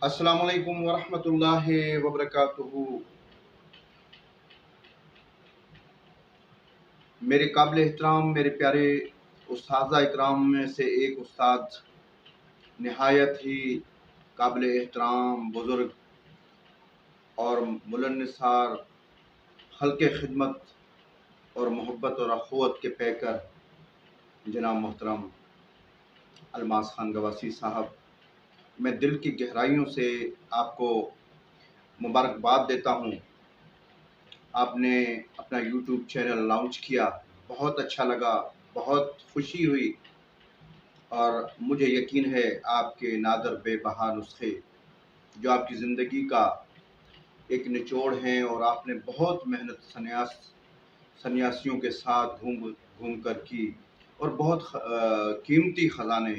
अस्सलाम वालेकुम वरहमतुल्लाहि वबरकातुहू। मेरे काबिल एहतराम मेरे प्यारे उस्ताज़ा इकराम में से एक उस्ताद, नहायत ही काबिल एहतराम बुज़ुर्ग और मुलन्निसार हल्के खिदमत और मोहब्बत और अखुवत के पैकर जनाब मोहतरम अलमास खान गवासी साहब, मैं दिल की गहराइयों से आपको मुबारकबाद देता हूँ। आपने अपना यूट्यूब चैनल लॉन्च किया, बहुत अच्छा लगा, बहुत खुशी हुई और मुझे यकीन है आपके नादर बेबहा नुस्खे जो आपकी ज़िंदगी का एक निचोड़ हैं और आपने बहुत मेहनत सन्यासियों के साथ घूम घूम कर की और बहुत कीमती ख़जाने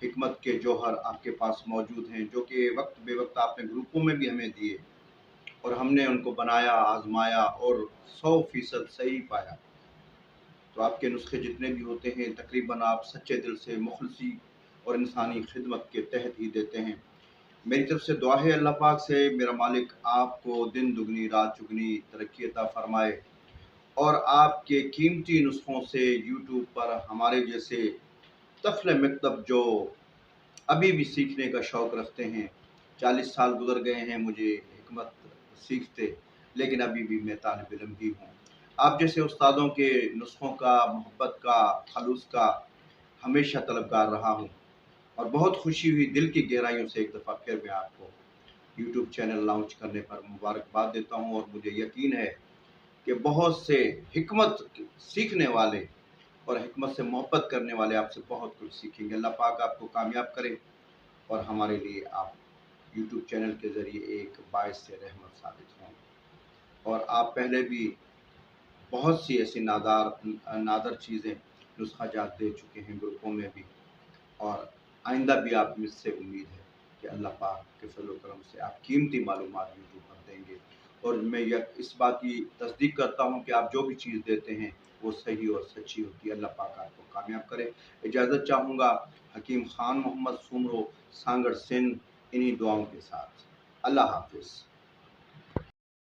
हिकमत के जौहर आपके पास मौजूद हैं, जो कि वक्त बे वक्त आपने ग्रुपों में भी हमें दिए और हमने उनको बनाया, आजमाया और 100% सही पाया। तो आपके नुस्खे जितने भी होते हैं तकरीबन आप सच्चे दिल से, मुखलसी और इंसानी खिदमत के तहत ही देते हैं। मेरी तरफ से दुआ है अल्लाह पाक से मेरा मालिक आपको दिन दुगनी रात चुगनी तरक्की अता फरमाए और आपके कीमती नुस्खों से यूट्यूब पर हमारे जैसे तफल मकतब जो अभी भी सीखने का शौक़ रखते हैं, 40 साल गुजर गए हैं मुझे हिकमत सीखते, लेकिन अभी भी मैं तालिब इल्म ही हूँ। आप जैसे उस्तादों के नुस्खों का, मोहब्बत का, खलूस का हमेशा तलबगार रहा हूँ और बहुत खुशी हुई दिल की गहराइयों से एक दफ़ा फिर मैं आपको यूट्यूब चैनल लॉन्च करने पर मुबारकबाद देता हूँ और मुझे यकीन है कि बहुत से हिकमत सीखने वाले और हिकमत से मोहब्बत करने वाले आपसे बहुत कुछ सीखेंगे। अल्लाह पाक आपको कामयाब करे और हमारे लिए आप यूट्यूब चैनल के ज़रिए एक बाइस से रहमत साबित हों। और आप पहले भी बहुत सी ऐसी नादर चीज़ें नुस्खा जात दे चुके हैं ग्रुपों में भी, और आइंदा भी आप मुझसे उम्मीद है कि अल्लाह पाक के फज़ल व करम से आप कीमती मालूमात यूट्यूब पर देंगे। और मैं इस बात की तस्दीक करता हूँ कि आप जो भी चीज़ देते हैं वो सही और सच्ची होती है। अल्लाह पाक आपको कामयाब करे। इजाज़त चाहूँगा हकीम खान मोहम्मद सुमरो, सांगड़ सिंध, इन्हीं दुआओं के साथ। अल्लाह हाफ़िज़।